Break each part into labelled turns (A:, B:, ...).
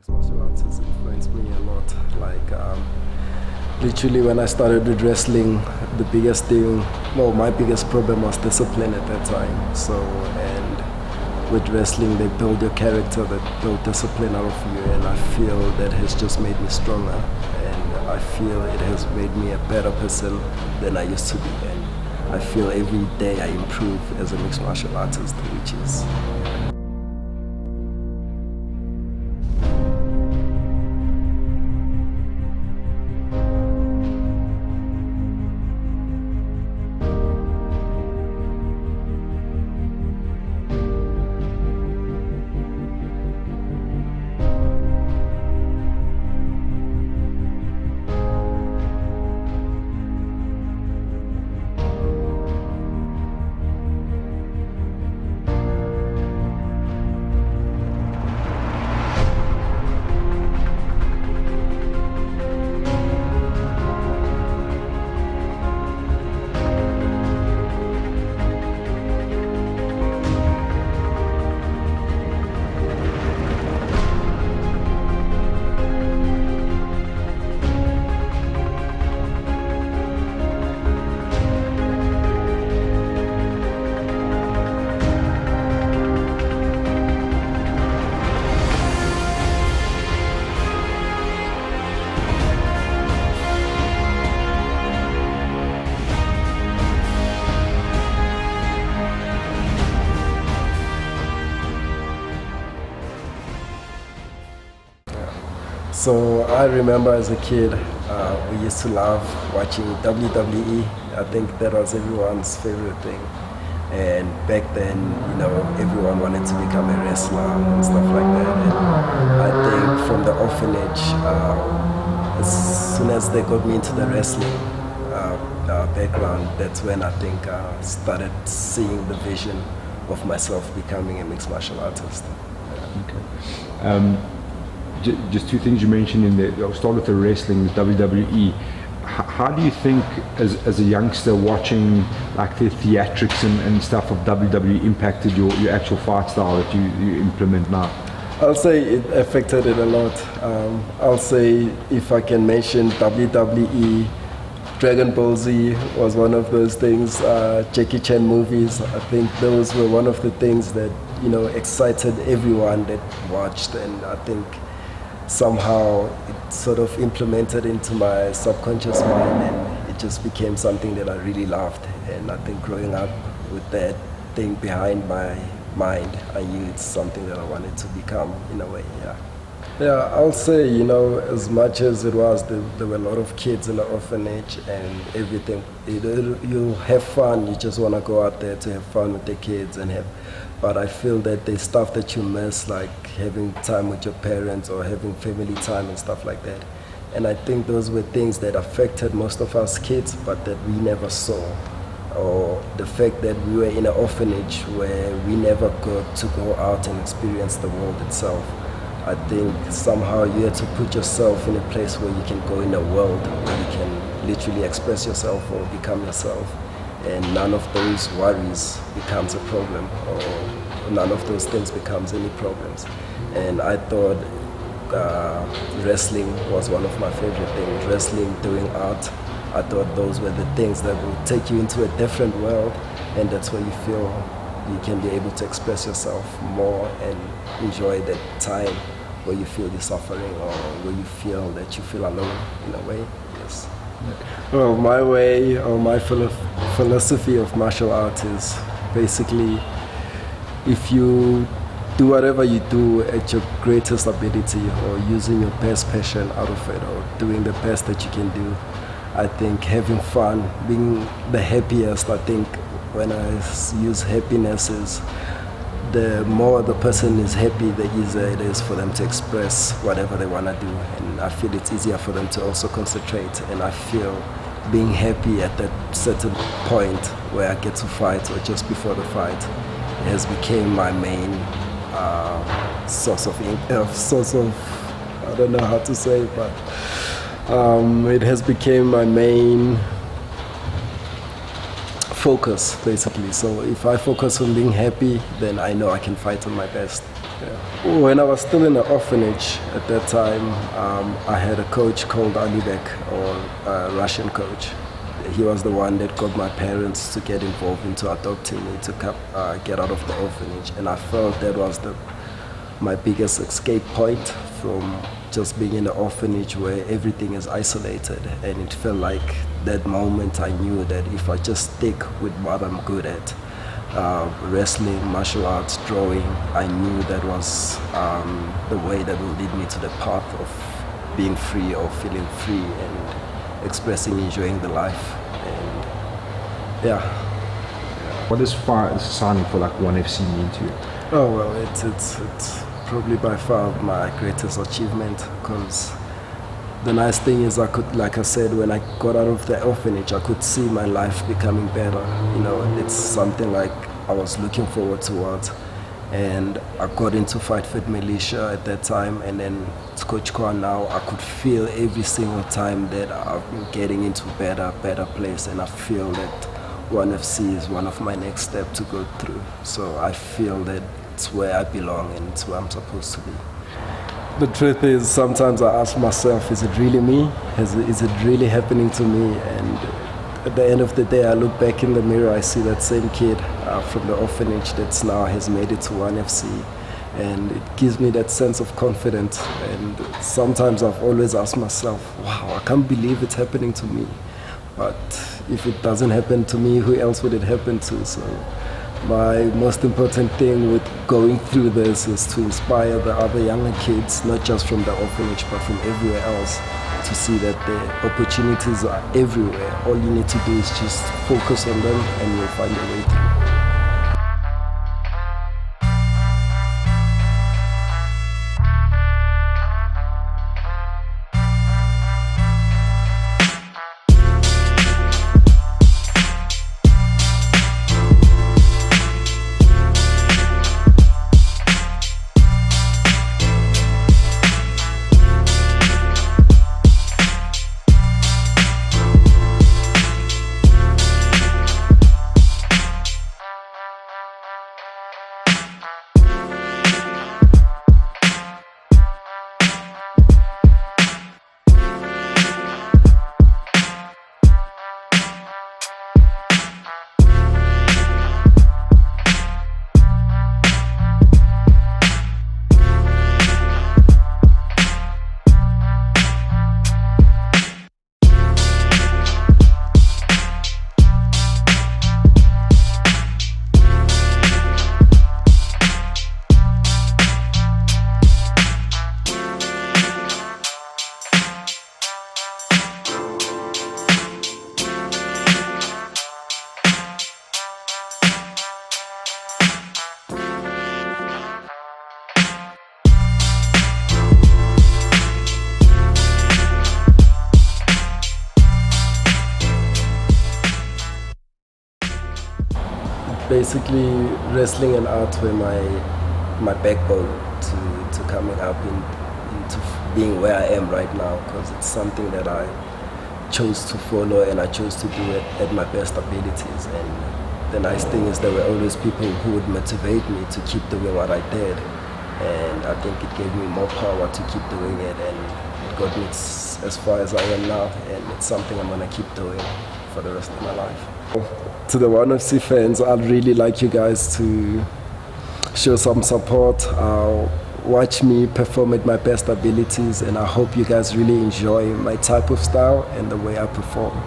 A: mixed martial arts has influenced me a lot. Literally when I started with wrestling, the biggest thing, well, my biggest problem was discipline at that time. So, and with wrestling, they build your character, they build discipline out of you, and I feel that has just made me stronger. And I feel it has made me a better person than I used to be. And I feel every day I improve as a mixed martial artist, which is So I remember as a kid, we used to love watching WWE. I think that was everyone's favorite thing. And back then, everyone wanted to become a wrestler and stuff like that. And I think from the orphanage, as soon as they got me into the wrestling background, that's when I think I started seeing the vision of myself becoming a mixed martial artist.
B: Okay. Just two things you mentioned in there. I'll start with the wrestling, WWE. How do you think, as a youngster, watching like the theatrics and stuff of WWE impacted your actual fight style that you implement now?
A: I'll say it affected it a lot. I'll say if I can mention WWE, Dragon Ball Z was one of those things. Jackie Chan movies, I think those were one of the things that excited everyone that watched, and I think somehow it sort of implemented into my subconscious mind, and it just became something that I really loved. And I think growing up with that thing behind my mind, I knew it's something that I wanted to become in a way. Yeah, I'll say, as much as it was, there were a lot of kids in the orphanage and everything. You have fun, you just want to go out there to have fun with the kids but I feel that there's stuff that you miss, like having time with your parents or having family time and stuff like that. And I think those were things that affected most of us kids, but that we never saw. Or the fact that we were in an orphanage where we never got to go out and experience the world itself. I think somehow you had to put yourself in a place where you can go in a world where you can literally express yourself or become yourself. And none of those worries becomes a problem, or none of those things becomes any problems. And I thought wrestling was one of my favorite things. Wrestling, doing art, I thought those were the things that would take you into a different world, and that's where you feel you can be able to express yourself more and enjoy that time where you feel you're suffering or where you feel that you feel alone in a way. Yes. Well, my way or my philosophy of martial arts is basically if you do whatever you do at your greatest ability or using your best passion out of it or doing the best that you can do, I think having fun, being the happiest, I think when I use happiness is the more the person is happy, the easier it is for them to express whatever they want to do. And I feel it's easier for them to also concentrate. And I feel being happy at that certain point where I get to fight or just before the fight has become my main source of, I don't know how to say it, but it has become my main focus, basically. So if I focus on being happy, then I know I can fight on my best. When I was still in the orphanage at that time, I had a coach called Alibek, or a Russian coach. He was the one that got my parents to get involved into adopting me to get out of the orphanage, and I felt that was my biggest escape point from just being in the orphanage where everything is isolated. And it felt like that moment I knew that if I just stick with what I'm good at, wrestling, martial arts, drawing, I knew that was the way that will lead me to the path of being free or feeling free and expressing, enjoying the life. And yeah.
B: What does signing for like 1FC mean to you?
A: Oh well, it's probably by far my greatest achievement, because the nice thing is I could, like I said, when I got out of the orphanage, I could see my life becoming better. You know, it's something like I was looking forward towards. And I got into Fight Fit Militia at that time, and then it's Coach Kwan now. I could feel every single time that I've been getting into better place, and I feel that 1FC is one of my next steps to go through. So I feel that it's where I belong and it's where I'm supposed to be. The truth is, sometimes I ask myself, is it really me? Is it really happening to me? And at the end of the day, I look back in the mirror, I see that same kid from the orphanage that's now has made it to 1FC. And it gives me that sense of confidence. And sometimes I've always asked myself, wow, I can't believe it's happening to me. But if it doesn't happen to me, who else would it happen to? So my most important thing with going through this is to inspire the other younger kids, not just from the orphanage, but from everywhere else, to see that the opportunities are everywhere. All you need to do is just focus on them and you'll find a way through. Basically, wrestling and art were my backbone to coming up into being where I am right now, because it's something that I chose to follow and I chose to do it at my best abilities. And the nice thing is there were always people who would motivate me to keep doing what I did, and I think it gave me more power to keep doing it, and it got me as far as I am now, and it's something I'm going to keep doing for the rest of my life. To the 1FC fans, I'd really like you guys to show some support. Watch me perform at my best abilities, and I hope you guys really enjoy my type of style and the way I perform.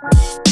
C: you.